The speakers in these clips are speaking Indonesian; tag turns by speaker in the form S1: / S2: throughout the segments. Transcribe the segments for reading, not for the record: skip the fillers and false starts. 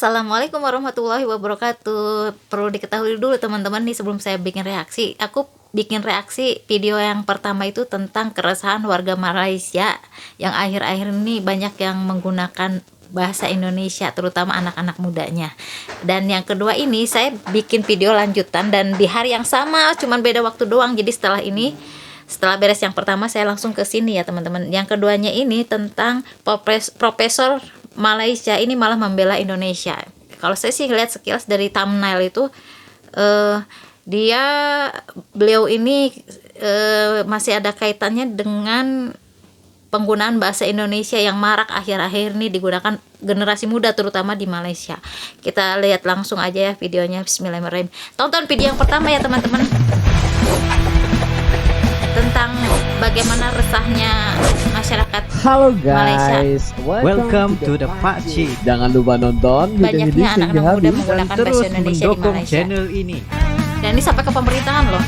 S1: Assalamualaikum warahmatullahi wabarakatuh. Perlu diketahui dulu teman-teman nih sebelum saya bikin reaksi. Aku bikin reaksi video yang pertama itu tentang keresahan warga Malaysia yang akhir-akhir ini banyak yang menggunakan bahasa Indonesia, terutama anak-anak mudanya. Dan yang kedua ini saya bikin video lanjutan dan di hari yang sama, cuman beda waktu doang. Jadi setelah beres yang pertama saya langsung ke sini ya teman-teman. Yang keduanya ini tentang Profesor Malaysia ini malah membela Indonesia. Kalau saya sih lihat sekilas dari thumbnail itu beliau ini masih ada kaitannya dengan penggunaan bahasa Indonesia yang marak akhir-akhir ini digunakan generasi muda terutama di Malaysia. Kita lihat langsung aja ya videonya. Bismillahirrahmanirrahim. Tonton video yang pertama ya teman-teman, tentang bagaimana resahnya masyarakat
S2: Halo
S1: Malaysia.
S2: guys,
S3: Welcome to the Pakcik.
S2: Jangan lupa nonton video ini
S1: Banyaknya
S2: hingga
S1: anak-anak muda
S2: habis.
S1: menggunakan bahasa
S3: Terus
S1: Indonesia di
S3: mendukung
S1: Malaysia.
S3: channel ini.
S1: Dan ini sampai ke pemerintahan loh.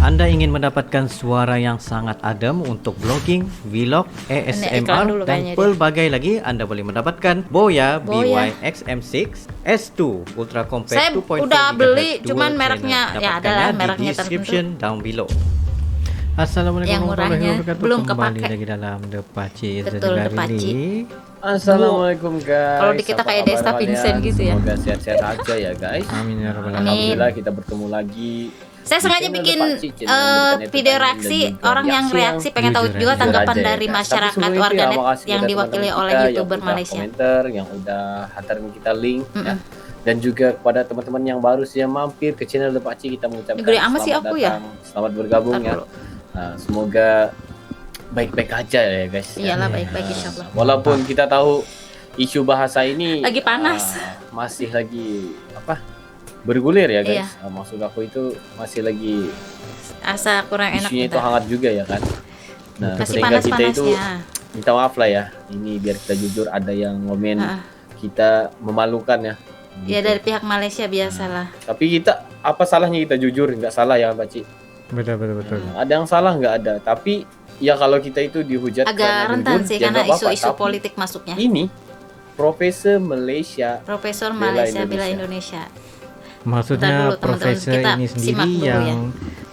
S3: Anda ingin mendapatkan suara yang sangat adem untuk vlogging, vlog,
S1: iklan
S3: ASMR
S1: dulu
S3: dan
S1: kayaknya
S3: pelbagai lagi. Anda boleh mendapatkan Boya
S1: Boya.
S3: BY-XM6 S2 Ultra Compact
S1: Saya
S3: 2.4
S1: udah
S3: GHz
S1: beli,
S3: dual
S1: cuman
S3: channel.
S1: mereknya ya
S3: Dapatkannya
S1: adalah
S3: di
S1: mereknya
S3: description down below.
S1: Yang
S3: Assalamualaikum
S1: murahnya
S3: warahmatullahi wabarakatuh.
S1: belum
S3: Kembali
S1: kepake.
S3: lagi dalam The Pakcik.
S1: Betul, The Pakcik.
S2: Assalamualaikum guys.
S1: Kalau di kita
S2: Apa
S1: kayak
S2: kabar
S1: Desta
S2: kalian?
S1: Vincent gitu ya.
S2: Semoga sehat-sehat aja ya guys.
S3: Amin ya rabbal
S1: Amin.
S3: alamin.
S2: Alhamdulillah kita bertemu lagi.
S1: Saya
S2: Di
S1: sengaja
S2: channel
S1: bikin
S2: The Pakcik, channel yang memberikan
S1: video
S2: entertainment
S1: reaksi
S2: dan juga
S1: orang yang reaksi pengen tahu
S3: jujur
S1: juga
S3: aja.
S1: tanggapan
S2: Jujur aja
S1: dari
S2: ya, guys.
S1: masyarakat
S2: Tapi sebelum itu ya,
S1: warganet
S2: makasih
S1: yang
S2: kepada
S1: diwakili
S2: teman-teman
S1: oleh
S2: kita
S1: YouTuber
S2: yang udah
S1: Malaysia.
S2: komentar, yang udah hantarin kita link ya. Dan juga kepada teman-teman yang baru saja mampir ke channel The Pakcik, kita mengucapkan
S1: Gede amat sih
S2: selamat
S1: aku ya.
S2: datang, selamat bergabung
S1: Ntar
S2: ya.
S1: dulu.
S2: Nah, semoga baik-baik aja ya guys. ya.
S1: Iyalah baik-baik insyaallah.
S2: Walaupun kita tahu isu bahasa ini
S1: Lagi panas.
S2: masih lagi bergulir ya
S1: Iya.
S2: guys. Maksud aku itu masih lagi
S1: Asa kurang enak
S2: isunya itu
S1: kita.
S2: hangat juga ya kan. Nah,
S1: Masih
S2: sehingga kita itu
S1: panas-panasnya.
S2: minta maaf lah ya. Ini biar kita jujur, ada yang ngomen
S1: Heeh.
S2: kita memalukan ya.
S1: Ya
S2: Gitu.
S1: dari pihak Malaysia biasalah.
S2: Tapi kita apa salahnya kita jujur? Nggak salah ya Pak Ci.
S3: Betul.
S2: Ada yang salah nggak ada. Tapi ya kalau kita itu dihujat
S1: Agak
S2: karena
S1: rentan
S2: jujur,
S1: sih
S2: ya
S1: karena
S2: nggak apa-apa.
S1: isu-isu
S2: Tapi
S1: politik masuknya.
S2: ini Profesor Malaysia
S1: Profesor
S2: Bela
S1: Malaysia bela
S2: Indonesia.
S1: Indonesia. Bentar
S3: Maksudnya
S1: dulu, teman-teman.
S3: profesor
S1: Kita
S3: ini
S1: simak
S3: sendiri
S1: dulu ya.
S3: yang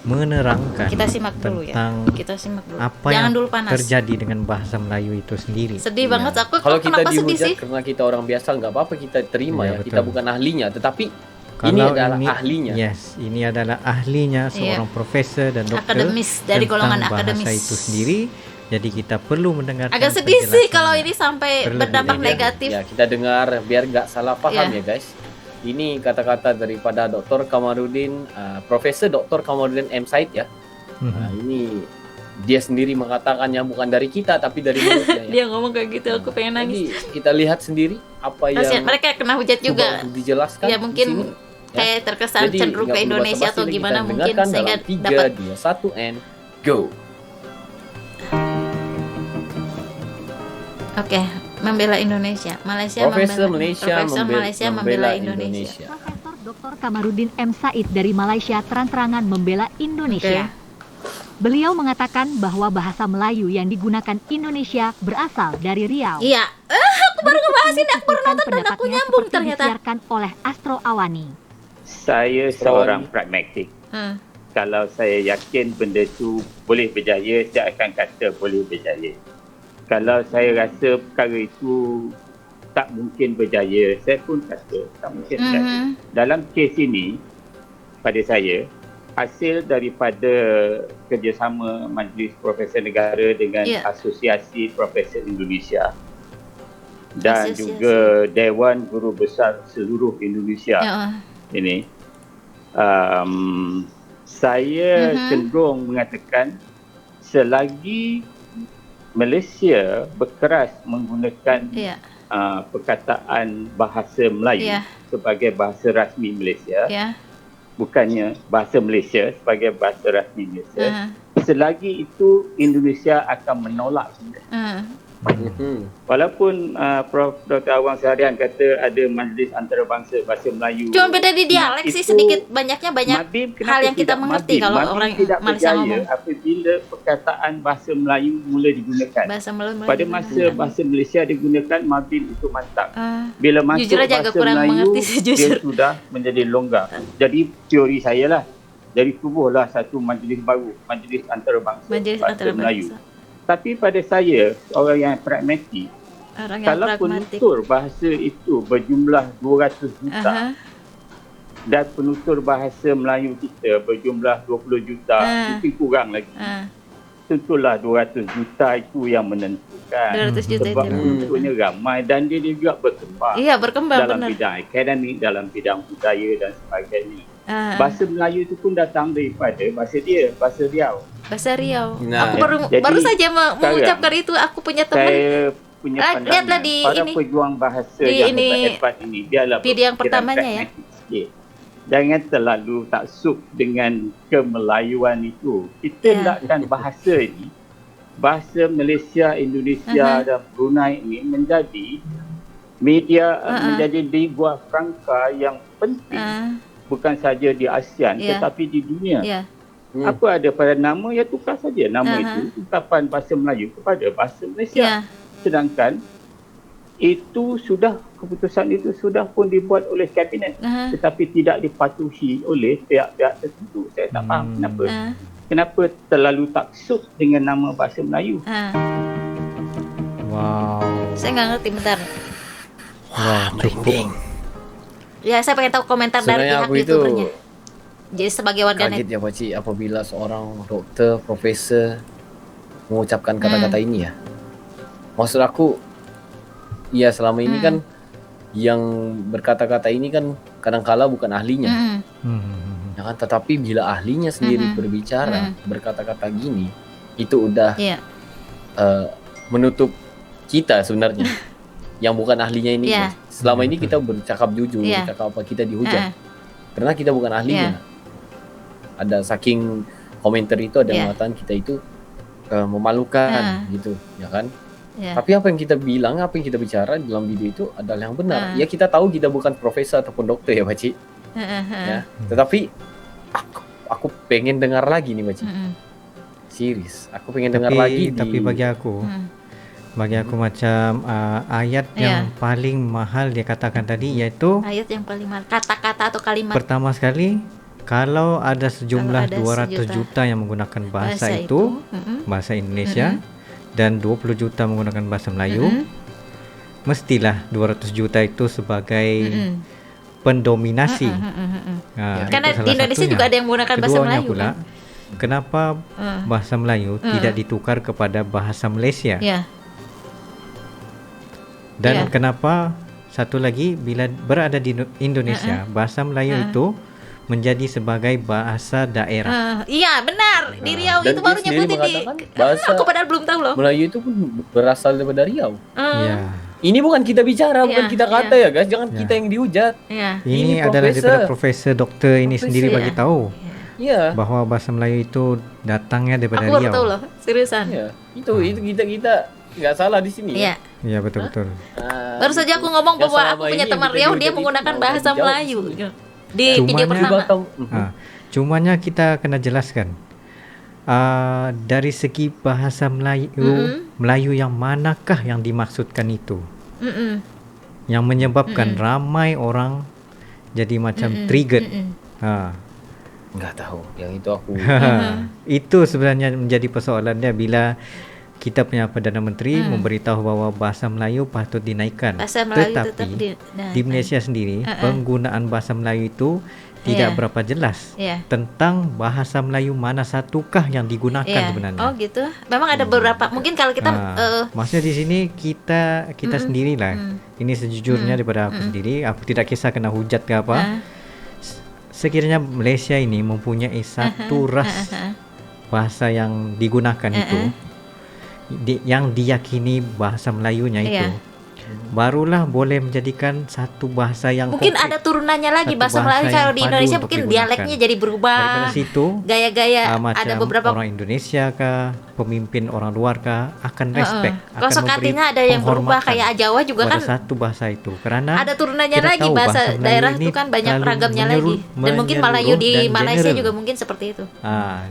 S3: menerangkan
S1: Kita simak dulu ya.
S3: tentang
S1: Kita simak dulu.
S3: apa
S1: Jangan
S3: yang
S1: dulu panas.
S3: terjadi dengan bahasa Melayu itu sendiri.
S1: Sedih
S2: Iya.
S1: banget aku.
S2: Kalau kita
S1: Kenapa sedih
S2: dihujat
S1: sih?
S2: karena kita orang biasa nggak apa-apa, kita terima
S3: Iya,
S2: ya.
S3: betul.
S2: Kita bukan ahlinya, tetapi ini
S3: Kalau
S2: adalah ahlinya.
S3: Yes, ini adalah ahlinya seorang profesor dan dokter
S1: Akademis, dari
S3: tentang
S1: golongan
S3: bahasa
S1: akademis.
S3: itu sendiri. Jadi kita perlu mendengarkan.
S1: Agak sedih sih
S3: penjelasannya.
S1: kalau ini sampai
S3: Terlebih
S1: berdampak
S3: lebih.
S1: negatif.
S2: Ya, kita dengar biar nggak salah paham
S1: Iya.
S2: ya guys. Ini kata-kata daripada Dr. Kamarudin, Profesor Dr. Kamarudin M. Said ya.
S3: Mhm.
S2: Nah, ini dia sendiri mengatakannya bukan dari kita tapi dari mulutnya ya.
S1: Dia ngomong kayak gitu, aku pengen nangis.
S2: Jadi kita lihat sendiri apa
S1: Kasihan
S2: yang
S1: mereka kena hujat
S2: coba
S1: juga.
S2: untuk dijelaskan
S1: Ya
S2: di
S1: mungkin
S2: sini.
S1: kayak terkesan
S2: Jadi,
S1: cenderung
S2: nggak
S1: ke
S2: perlu
S1: Indonesia
S2: basa-basi
S1: atau
S2: lagi,
S1: gimana
S2: kita
S1: mungkin
S2: dengarkan
S1: sehingga
S2: dalam 3,
S1: dapat
S2: 2, 1 and go.
S1: Oke, membela Indonesia.
S2: Profesor Malaysia
S1: Profesor Malaysia membela
S2: Indonesia.
S4: Profesor Dr. Kamarudin M. Said dari Malaysia terang-terangan membela Indonesia. Beliau mengatakan bahwa bahasa Melayu yang digunakan Indonesia berasal dari Riau.
S1: Iya, aku baru ngebahas ini, aku baru
S4: Disebutkan
S1: nonton dan aku
S4: pendapatnya
S1: nyambung
S4: seperti
S1: ternyata.
S4: disiarkan oleh Astro Awani.
S5: Saya seorang pragmatik.
S1: Hmm.
S5: Kalau saya yakin benda tu boleh berjaya, saya akan kata boleh berjaya. Kalau saya rasa perkara itu tak mungkin berjaya, saya pun kata tak mungkin berjaya. Dalam kes ini, pada saya, hasil daripada kerjasama Majlis Profesor Negara dengan
S1: Ya.
S5: Asosiasi Profesor Indonesia dan
S1: Asosiasi.
S5: juga Dewan Guru Besar seluruh Indonesia
S1: Ya.
S5: ini, saya
S1: Mhm.
S5: cenderung mengatakan selagi Malaysia berkeras menggunakan
S1: Iya.
S5: perkataan bahasa Melayu
S1: Ya.
S5: sebagai bahasa rasmi Malaysia,
S1: Ya.
S5: bukannya bahasa Malaysia sebagai bahasa rasmi Malaysia,
S1: Hmm.
S5: selagi itu Indonesia akan menolak.
S1: Hmm.
S5: Walaupun Prof. Dr. Awang Seharian kata ada majlis antarabangsa bahasa Melayu.
S1: Cuma beda di dialek sih, sedikit banyaknya banyak
S5: Madim,
S1: hal yang kita mengerti kalau
S5: Madim
S1: orang
S5: tidak
S1: Malaysia
S5: berjaya
S1: ngomong.
S5: apabila perkataan bahasa Melayu mula digunakan.
S1: Bahasa Melayu.
S5: Pada masa bahasa Malaysia digunakan, Madim itu mantap. Bila masuk
S1: jujur aja agak
S5: bahasa
S1: kurang
S5: Melayu,
S1: mengerti sejujur.
S5: dia sudah menjadi longgar. Jadi teori saya lah, dari tubuhlah satu majlis baru, majlis antarabangsa
S1: Majlis
S5: bahasa
S1: antarabangsa.
S5: Melayu. Tapi pada saya, orang yang pragmatik,
S1: Orang yang
S5: kalau
S1: pragmatik.
S5: penutur bahasa itu berjumlah 200 juta dan penutur bahasa Melayu kita berjumlah 20 juta, itu kurang lagi. Tentulah 200 juta itu yang menentukan.
S1: 200 juta
S5: Sebab
S1: itu.
S5: penuturnya ramai dan dia juga berkembang.
S1: Iya, berkembang
S5: dalam
S1: benar.
S5: bidang akademik, dalam bidang budaya dan sebagainya.
S1: Ah,
S5: Bahasa Melayu itu pun datang daripada bahasa dia, bahasa Riau.
S1: bahasa Riau.
S2: Nah,
S1: Aku
S5: jadi
S1: baru saja
S5: sekarang
S1: mengucapkan itu. Aku punya teman
S5: Saya punya
S1: lihatlah
S5: pandangan
S1: di
S5: para
S1: ini.
S5: pejuang bahasa
S1: Di
S5: yang
S1: ini,
S5: hebat ini biarlah
S1: video yang
S5: berfikiran
S1: pertamanya ya.
S5: pragmatik sikit. Jangan terlalu taksub dengan kemelayuan itu. Kita
S1: Ya.
S5: hendakkan bahasa ini, bahasa Malaysia, Indonesia dan Brunei ini menjadi media, menjadi lingua franca yang penting, bukan saja di ASEAN
S1: Ya.
S5: tetapi di dunia.
S1: Ya.
S5: Apa ada pada nama, ya tukar saja nama itu, ucapan bahasa Melayu kepada bahasa Malaysia.
S1: Ya.
S5: Sedangkan itu sudah, keputusan itu sudah pun dibuat oleh kabinet, tetapi tidak dipatuhi oleh pihak-pihak tertentu. Saya tak faham kenapa terlalu taksub dengan nama bahasa Melayu.
S3: Wow.
S1: Saya nggak ngerti, bentar.
S3: Wah, cukup.
S1: Ya, saya pengen tahu komentar dari
S2: Sebenarnya
S1: pihak
S2: aku itu
S1: YouTubernya. Jadi sebagai warganet.
S2: kaget ya Pakcik apabila seorang dokter, profesor mengucapkan kata-kata ini ya. Maksud aku, ya selama ini kan yang berkata-kata ini kan kadangkala bukan ahlinya. Ya kan, tetapi bila ahlinya sendiri berbicara, berkata-kata gini, itu udah
S1: Iya.
S2: menutup kita sebenarnya. Yang bukan ahlinya ini.
S1: Iya.
S2: Selama ini kita bercakap jujur,
S1: Iya.
S2: bercakap apa, kita dihujat. Karena kita bukan ahlinya. Ada saking komentar itu ada yang mengatakan kita itu memalukan gitu, ya kan?
S1: Ya.
S2: Tapi apa yang kita bilang, apa yang kita bicara dalam video itu adalah yang benar. Ya kita tahu kita bukan profesor ataupun dokter ya Pakcik. Ya. Tetapi aku pengen dengar lagi nih Pakcik. Serius, aku pengen dengar lagi.
S3: Tapi bagi aku macam ayat yang paling mahal dia katakan tadi, yaitu
S1: Ayat yang paling mahal, kata-kata atau kalimat.
S3: pertama sekali, kalau ada sejumlah 200 juta yang menggunakan bahasa itu, bahasa Indonesia, dan 20 juta menggunakan bahasa Melayu, mestilah 200 juta itu sebagai pendominasi. Nah,
S1: Karena
S3: itu
S1: di
S3: salah
S1: Indonesia
S3: satunya.
S1: juga ada yang menggunakan bahasa
S3: Keduanya
S1: Melayu.
S3: pula, kenapa bahasa Melayu tidak ditukar kepada bahasa Malaysia?
S1: Ya.
S3: Dan kenapa satu lagi, bila berada di Indonesia, bahasa Melayu itu menjadi sebagai bahasa daerah.
S1: Iya, benar. Di Riau
S2: Dan
S1: itu
S2: dia
S1: baru
S2: sendiri
S1: nyebutin di.
S2: mengatakan bahasa
S1: Aku padahal belum tahu loh.
S2: Melayu itu pun berasal daripada Riau.
S3: Ya.
S2: Ini bukan kita bicara, bukan kita kata ya guys. Jangan kita yang dihujat.
S1: Iya.
S3: Ini
S2: Ini
S3: adalah
S2: profesor.
S3: daripada profesor doktor ini
S1: Profesor,
S3: sendiri
S1: ya.
S3: bagi tahu
S2: Iya.
S3: bahwa bahasa Melayu itu datangnya daripada
S1: Aku baru
S3: Riau.
S1: tahu loh, seriusan.
S2: Iya. Itu kita nggak salah di sini.
S1: Iya.
S3: Iya, betul-betul.
S1: Baru saja aku ngomong
S2: yang
S1: bahwa
S2: selama
S1: aku punya
S2: ini
S1: teman
S2: kita
S1: Riau, dia
S2: dihujat
S1: menggunakan
S2: itu
S1: bahasa
S2: mau dijawab
S1: Melayu
S2: di sini.
S1: di video
S3: Cumanya-
S1: pertama.
S3: Cumanya kita kena jelaskan dari segi bahasa Melayu yang manakah yang dimaksudkan itu, yang menyebabkan ramai orang jadi macam triggered.
S2: Nggak tahu. Yang itu aku.
S3: Itu sebenarnya menjadi persoalan dia bila kita punya Perdana Menteri memberitahu bahwa bahasa Melayu patut dinaikkan.
S1: Bahasa Melayu
S3: Tetapi
S1: tetap
S3: di Malaysia sendiri penggunaan bahasa Melayu itu tidak berapa jelas tentang bahasa Melayu mana satukah yang digunakan sebenarnya.
S1: Oh gitu. Memang ada beberapa. Mungkin kalau kita
S3: maksudnya di sini kita sendirilah. Ini sejujurnya daripada aku sendiri. Aku tidak kisah kena hujat ke apa. Sekiranya Malaysia ini mempunyai satu ras bahasa yang digunakan itu, yang diyakini bahasa Melayunya itu, barulah boleh menjadikan satu bahasa yang
S1: Mungkin
S3: komplit.
S1: ada turunannya lagi
S3: Satu
S1: bahasa Melayu
S3: bahasa
S1: kalau
S3: yang
S1: di
S3: padu
S1: Indonesia
S3: untuk
S1: mungkin
S3: digunakan.
S1: dialeknya jadi berubah.
S3: Daripada situ
S1: Gaya-gaya
S3: macam
S1: ada beberapa
S3: orang Indonesia kah, pemimpin orang luar kah akan respect, akan memberi
S1: kosakatanya ada yang berubah
S3: penghormatan
S1: kayak Jawa juga
S3: pada
S1: kan
S3: satu bahasa itu, karena
S1: ada turunannya
S3: kita
S1: lagi
S3: tahu
S1: bahasa
S3: Melayu
S1: daerah
S3: ini
S1: itu kan banyak
S3: terlalu
S1: ragamnya lagi. Dan mungkin Melayu di
S3: dan
S1: Malaysia
S3: general.
S1: juga mungkin seperti itu.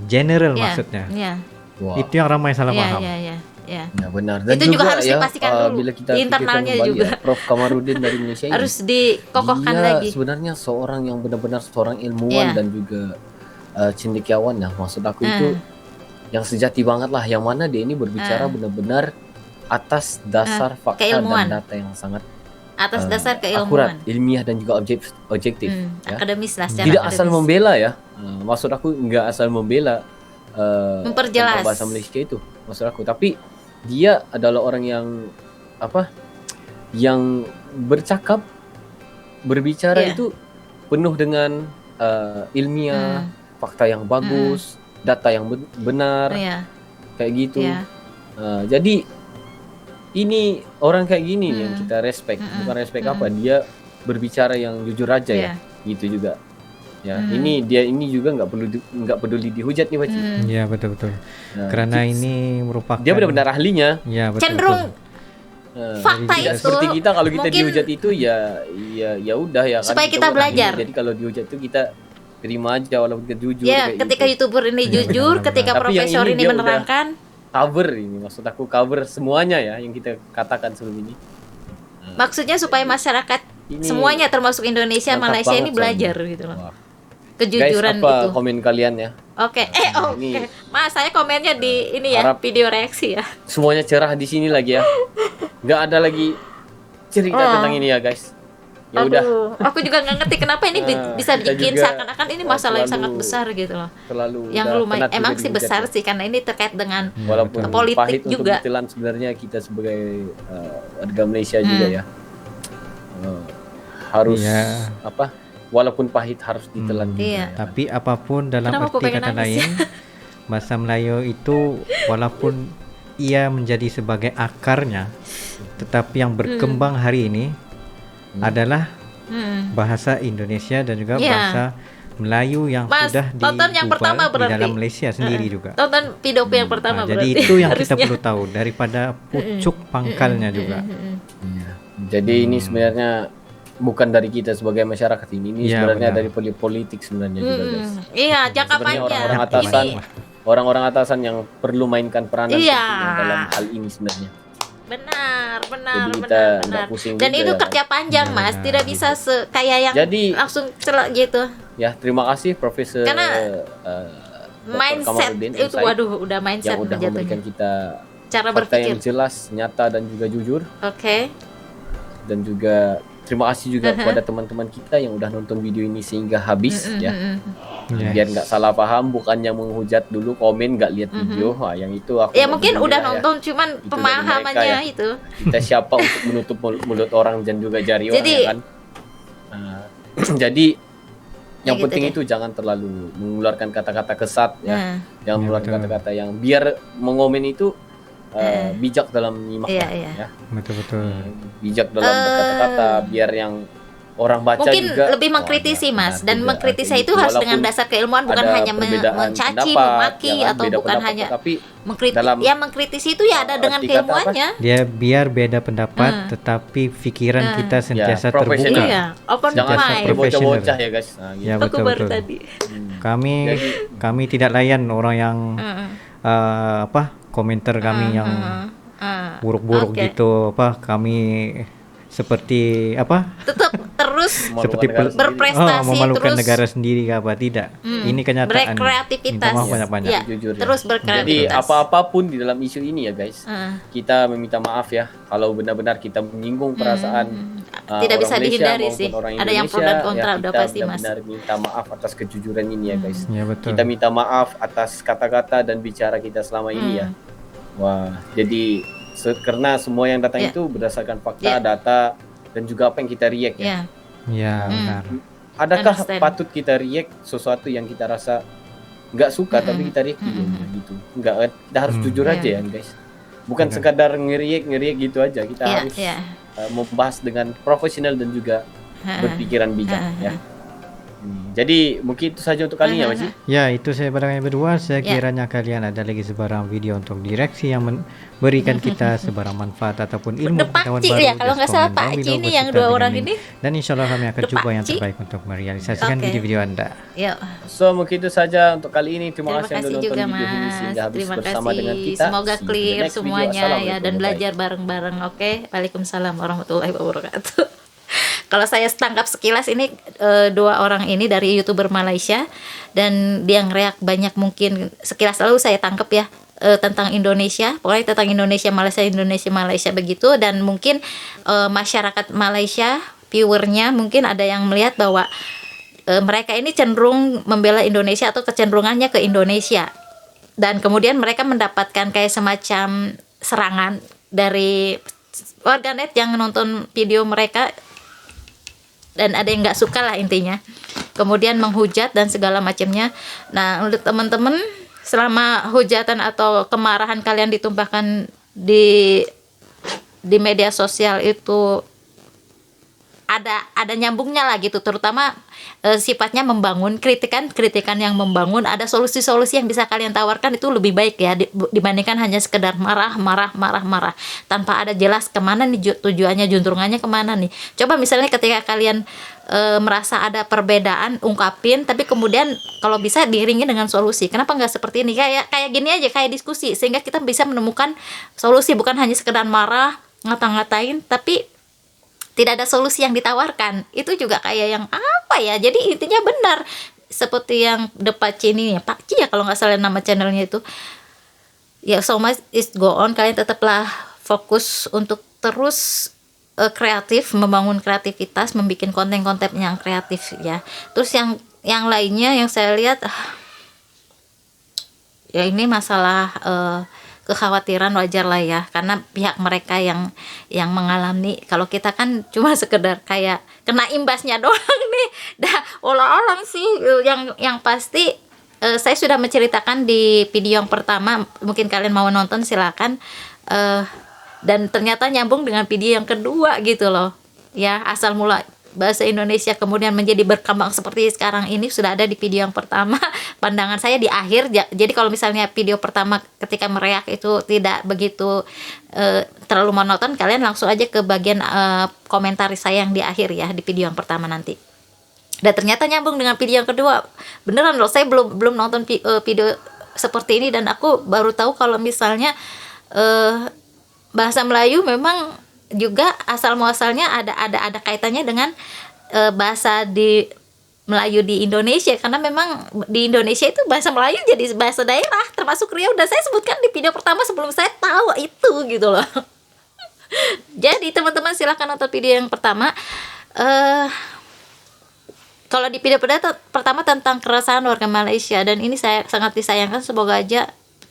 S3: General
S1: Iya,
S3: maksudnya.
S1: Iya.
S2: Wah.
S3: Itu yang ramai salah
S1: Iya,
S3: paham.
S1: iya, iya. Ya.
S2: Ya benar. Dan
S1: Itu juga harus
S2: ya,
S1: dipastikan dulu.
S2: bila kita
S1: Di
S2: pikirkan
S1: internalnya
S2: kembali
S1: juga.
S2: ya, Prof Kamarudin dari Malaysia ini,
S1: Harus dikokohkan
S2: dia
S1: lagi.
S2: sebenarnya seorang yang benar-benar seorang ilmuwan
S1: Iya.
S2: dan juga cendekiawan ya. Maksud aku itu yang sejati banget lah, yang mana dia ini berbicara benar-benar atas dasar fakta
S1: keilmuan.
S2: dan data yang sangat
S1: Atas dasar
S2: akurat,
S1: keilmuan.
S2: ilmiah dan juga objektif. Ya.
S1: Akademis lah secara
S2: Tidak
S1: akademis.
S2: asal membela ya. Maksud aku nggak asal membela
S1: Memperjelas.
S2: tentang bahasa Malaysia itu, maksud aku. Tapi dia adalah orang yang yang berbicara
S1: Iya.
S2: itu penuh dengan ilmiah, fakta yang bagus, data yang benar,
S1: Iya.
S2: kayak gitu.
S1: Iya.
S2: Jadi ini orang kayak gini nih yang kita respect, bukan respect apa, dia berbicara yang jujur aja ya, gitu juga. Ya, ini juga nggak peduli dihujat nih, Baci.
S3: Iya, betul-betul.
S2: Nah,
S3: Karena ini merupakan
S2: dia benar-benar ahlinya.
S3: Ya, betul.
S1: Cenderung fakta
S2: Tidak
S1: itu
S2: seperti kita, kalau kita
S1: mungkin
S2: dihujat itu ya udah ya kan.
S1: supaya kita
S2: orang
S1: belajar.
S2: ahli. Jadi kalau dihujat itu kita terima aja walaupun kita jujur.
S1: ya
S2: kayak
S1: ketika
S2: gitu.
S1: YouTuber ini jujur, ketika
S2: Tapi yang
S1: profesor
S2: ini
S1: ini
S2: dia
S1: menerangkan,
S2: Cover ini, maksud aku cover semuanya ya yang kita katakan sebelum ini.
S1: maksudnya supaya masyarakat
S2: Ini
S1: semuanya termasuk Indonesia,
S2: mantap
S1: Malaysia ini
S2: banget
S1: belajar
S2: soalnya.
S1: gitu loh.
S2: Wah.
S1: Kejujuran
S2: Guys, apa
S1: itu.
S2: komen kalian ya?
S1: Oke.
S2: Ini
S1: Mas, saya komennya di ini ya,
S2: harap-
S1: video reaksi ya.
S2: semuanya cerah di sini lagi ya. Nggak ada lagi cerita tentang ini ya guys. Ya udah,
S1: Aduh, aku juga nggak ngerti kenapa ini bisa
S2: kita
S1: bikin
S2: juga
S1: seakan-akan ini masalah yang sangat besar gitu loh.
S2: terlalu
S1: Yang
S2: udah
S1: lumayan
S2: penat
S1: emang
S2: juga
S1: sih
S2: dihujat
S1: besar
S2: ya.
S1: sih karena ini terkait dengan
S2: Walaupun
S1: politik
S2: pahit
S1: juga.
S2: untuk ditelan sebenarnya kita sebagai warga Malaysia juga ya. Harus
S3: Iya.
S2: walaupun pahit harus ditelan juga.
S1: Iya.
S2: Ya.
S3: Tapi apapun dalam
S1: Kenapa aku
S3: arti
S1: pengen
S3: kata
S1: nangis
S3: lain, bahasa Melayu itu walaupun ia menjadi sebagai akarnya, tetapi yang berkembang hari ini adalah bahasa Indonesia dan juga
S1: Iya.
S3: bahasa Melayu yang
S1: Mas,
S3: sudah
S1: tonton yang pertama
S3: di
S1: berarti.
S3: dalam Malaysia sendiri juga.
S1: Tonton video yang pertama
S3: Nah, jadi
S1: berarti.
S3: itu yang kita
S1: harusnya.
S3: perlu tahu daripada pucuk pangkalnya juga.
S2: Iya. Jadi ini sebenarnya bukan dari kita sebagai masyarakat ini
S3: Iya,
S2: sebenarnya
S3: benar.
S2: dari politik sebenarnya juga guys.
S1: Iya, jangka
S2: Sebenarnya
S1: panjang.
S2: orang-orang atasan,
S1: Ini
S2: orang-orang atasan yang perlu mainkan peranan
S1: Iya.
S2: penting dalam hal ini sebenarnya.
S1: benar,
S2: Jadi kita
S1: benar.
S2: nggak pusing
S1: Dan
S2: juga
S1: itu
S2: ya,
S1: kerja panjang, Mas. Tidak bisa kayak yang
S2: Jadi-
S1: langsung celak gitu.
S2: Ya, terima kasih Profesor
S1: Karena
S2: Dr.
S1: Mindset
S2: Kamarudin
S1: itu
S2: Insight
S1: waduh udah mindset
S2: yang udah memberikan
S1: menjatuhnya.
S2: kita
S1: Cara
S2: fakta yang
S1: berpikir.
S2: jelas, nyata dan juga jujur,
S1: Oke.
S2: dan juga terima kasih juga kepada teman-teman kita yang udah nonton video ini sehingga habis ya.
S3: Yes.
S2: Biar nggak salah paham, bukannya menghujat dulu komen nggak lihat video. Wah, yang itu aku
S1: Ya
S2: nggak
S1: mungkin
S2: peduli
S1: udah
S2: lah ya.
S1: nonton cuman
S2: Itu dari
S1: pemahamannya
S2: mereka ya.
S1: itu.
S2: Kita siapa untuk menutup mulut orang dan juga jari orang
S1: Jadi-
S2: ya kan. Nah, jadi yang
S1: gitu
S2: penting
S1: deh.
S2: itu jangan terlalu mengeluarkan kata-kata kesat ya.
S1: Nah,
S2: Jangan mengeluarkan kata-kata yang biar mengomen itu bijak dalam
S1: Iya,
S2: menyimaknya
S1: iya.
S2: ya.
S3: Betul-betul.
S2: Bijak dalam berkata-kata biar yang orang baca
S1: mungkin
S2: juga
S1: lebih mengkritisi,
S2: wah,
S1: Mas,
S2: benar
S1: dan
S2: juga,
S1: mengkritisi
S2: kayak
S1: itu
S2: gitu.
S1: harus dengan
S2: Walaupun
S1: dasar keilmuan, bukan
S2: ada
S1: hanya
S2: perbedaan
S1: mencaci,
S2: pendapat,
S1: memaki,
S2: ya kan,
S1: atau
S2: beda
S1: bukan
S2: pendapat,
S1: hanya
S2: tapi
S1: mengkritisi. Ya mengkritisi itu ya ada dengan
S2: arti kata apa?
S1: keilmuannya.
S3: Dia biar beda pendapat, tetapi pikiran kita sentiasa terbuka.
S2: profesional.
S1: Iya, open
S2: jangan
S1: mind.
S2: sampai bocah-bocah ya guys. Nah, gitu.
S3: Ya,
S1: Aku
S3: betul,
S1: baru
S3: betul.
S1: tadi.
S3: Kami tidak layan orang yang komentar kami yang buruk-buruk
S1: Oke.
S3: gitu, kami seperti
S1: Tetap terus
S2: Memalukan
S3: seperti
S2: negara sendiri.
S1: berprestasi,
S3: memalukan
S1: terus
S3: negara sendiri ke apa tidak. Ini kenyataan.
S1: berkreativitas.
S3: Minta maaf banyak-banyak.
S1: Ya,
S2: Jujur ya.
S1: terus
S2: Jadi
S1: berkreativitas.
S2: apa-apapun di dalam isu ini ya guys,
S1: Heeh.
S2: kita meminta maaf ya kalau benar-benar kita menyinggung perasaan
S1: Tidak
S2: orang
S1: bisa
S2: Malaysia
S1: dihindari
S2: maupun
S1: sih.
S2: orang
S1: Ada yang pro
S2: Indonesia,
S1: dan kontra,
S2: ya,
S1: udah
S2: kita
S1: pasti, Mas.
S2: benar-benar minta maaf atas kejujuran ini ya guys.
S3: Ya, betul.
S2: Kita minta maaf atas kata-kata dan bicara kita selama ini ya. Wah, jadi karena semua yang datang
S1: Ya.
S2: itu berdasarkan fakta,
S1: Ya.
S2: data, dan juga apa yang kita react ya.
S1: Ya.
S3: Ya, benar.
S2: Adakah
S1: Understand.
S2: patut kita react sesuatu yang kita rasa nggak suka tapi kita react gitu? Nggak kan? Kita harus jujur
S1: Ya.
S2: aja ya guys. Bukan
S3: Benar.
S2: sekadar ngeriak gitu aja. Kita
S1: Ya,
S2: harus
S1: ya.
S2: membahas dengan profesional dan juga berpikiran bijak ya. Jadi mungkin itu saja untuk kali ini ya Mas.
S3: Ya, itu saya barangnya berdua. Sekiranya kalian ada lagi sebarang video untuk direksi yang memberikan kita sebarang manfaat ataupun ilmu pengetahuan baru,
S1: ya kalau nggak salah Pak Ci ini yang 2 orang ini.
S3: Dan insya Allah kami akan coba yang terbaik untuk merealisasikan video-video Anda.
S1: Yuk.
S2: So mungkin itu saja untuk kali ini. Terima kasih yang
S1: kasih
S2: sudah
S1: juga
S2: nonton video ini
S1: Mas.
S2: sehingga habis
S1: Terima
S2: bersama
S1: kasih.
S2: dengan kita.
S1: Semoga
S2: See you in the
S1: clear
S2: next video.
S1: semuanya ya
S2: Assalamualaikum.
S1: dan belajar bareng-bareng. Oke. Waalaikumsalam warahmatullahi wabarakatuh. Kalau saya tangkap sekilas ini 2 orang ini dari YouTuber Malaysia dan dia ngereak banyak mungkin sekilas lalu saya tangkap ya tentang Indonesia, pokoknya tentang Indonesia Malaysia begitu, dan mungkin masyarakat Malaysia viewernya mungkin ada yang melihat bahwa mereka ini cenderung membela Indonesia atau kecenderungannya ke Indonesia, dan kemudian mereka mendapatkan kayak semacam serangan dari warganet yang nonton video mereka, dan ada yang nggak suka lah intinya, kemudian menghujat dan segala macamnya. Nah, untuk teman-teman, selama hujatan atau kemarahan kalian ditumpahkan di media sosial itu ada nyambungnya lah gitu, terutama sifatnya membangun, kritikan yang membangun, ada solusi-solusi yang bisa kalian tawarkan, itu lebih baik ya dibandingkan hanya sekedar marah tanpa ada jelas kemana nih tujuannya, juntrungannya kemana nih. Coba misalnya ketika kalian merasa ada perbedaan, ungkapin, tapi kemudian kalau bisa diiringi dengan solusi. Kenapa nggak seperti ini, kayak gini aja, kayak diskusi, sehingga kita bisa menemukan solusi, bukan hanya sekedar marah, ngata-ngatain, tapi tidak ada solusi yang ditawarkan. Itu juga kayak yang apa ya, jadi intinya benar seperti yang The Pak Ci ini ya, Pak Ci ya kalau nggak salah nama channelnya itu ya. So much is go on, kalian tetaplah fokus untuk terus kreatif, membangun kreativitas, membuat konten-konten yang kreatif ya. Terus yang lainnya yang saya lihat ya ini masalah kekhawatiran wajar lah ya, karena pihak mereka yang mengalami. Kalau kita kan cuma sekedar kayak kena imbasnya doang nih. Dah olah-olah sih yang pasti saya sudah menceritakan di video yang pertama, mungkin kalian mau nonton silakan, dan ternyata nyambung dengan video yang kedua gitu loh ya. Asal mula bahasa Indonesia kemudian menjadi berkembang seperti sekarang ini sudah ada di video yang pertama. Pandangan saya di akhir. Jadi kalau misalnya video pertama ketika mereak itu tidak begitu terlalu monoton, kalian langsung aja ke bagian komentar saya yang di akhir ya, di video yang pertama nanti. Dan ternyata nyambung dengan video yang kedua. Beneran loh, saya belum nonton video seperti ini, dan aku baru tahu kalau misalnya bahasa Melayu memang juga asal muasalnya ada kaitannya dengan bahasa di Melayu di Indonesia, karena memang di Indonesia itu bahasa Melayu jadi bahasa daerah termasuk Riau, dan saya sebutkan di video pertama sebelum saya tahu itu gitu loh. Jadi teman-teman silahkan nonton video yang pertama. Kalau di video pertama tentang keresahan warga Malaysia, dan ini saya sangat disayangkan, semoga aja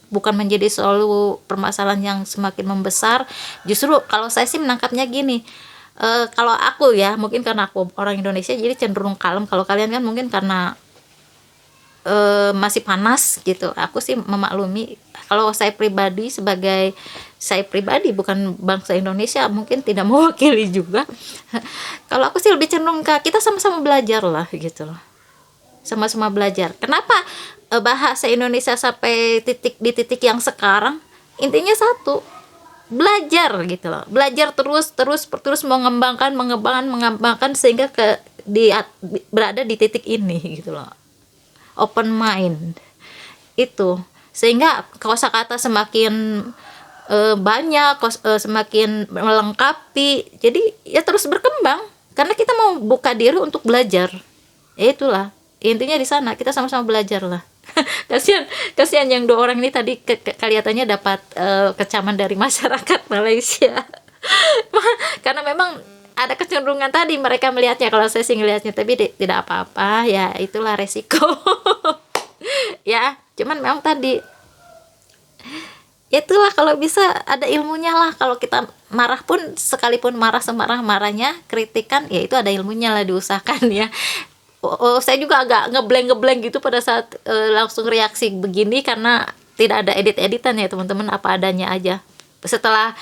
S1: bukan menjadi selalu permasalahan yang semakin membesar. Justru kalau saya sih menangkapnya gini, kalau aku ya, mungkin karena aku orang Indonesia jadi cenderung kalem. Kalau kalian kan mungkin karena masih panas gitu. Aku sih memaklumi. Kalau saya pribadi, sebagai saya pribadi bukan bangsa Indonesia, mungkin tidak mewakili juga. Kalau aku sih lebih cenderung ke kita sama-sama belajar lah gitu loh. Sama-sama belajar. Kenapa bahasa Indonesia sampai di titik yang sekarang? Intinya satu, belajar gitu loh. Belajar terus mengembangkan sehingga berada di titik ini gitu loh. Open mind. Itu. Sehingga kosakata semakin banyak, semakin melengkapi. Jadi ya terus berkembang karena kita mau buka diri untuk belajar. Ya itulah. Intinya di sana kita sama-sama belajar lah. kasihan yang 2 orang ini tadi kelihatannya dapat kecaman dari masyarakat Malaysia. Karena memang ada kecenderungan tadi mereka melihatnya, kalau saya sih ngelihatnya, tapi tidak apa-apa ya, itulah resiko. Ya cuman memang tadi itulah, kalau bisa ada ilmunya lah. Kalau kita marah pun, sekalipun marah semarah-marahnya, kritikan ya itu ada ilmunya lah, diusahakan ya. Saya juga agak ngeblank gitu pada saat langsung reaksi begini, karena tidak ada edit-editan ya teman-teman, apa adanya aja. setelah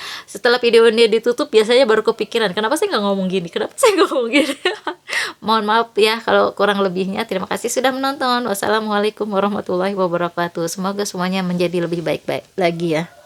S1: video ini ditutup biasanya baru kepikiran, kenapa saya nggak ngomong gini, mohon maaf ya kalau kurang lebihnya. Terima kasih sudah menonton. Wassalamualaikum warahmatullahi wabarakatuh. Semoga semuanya menjadi lebih baik-baik lagi ya.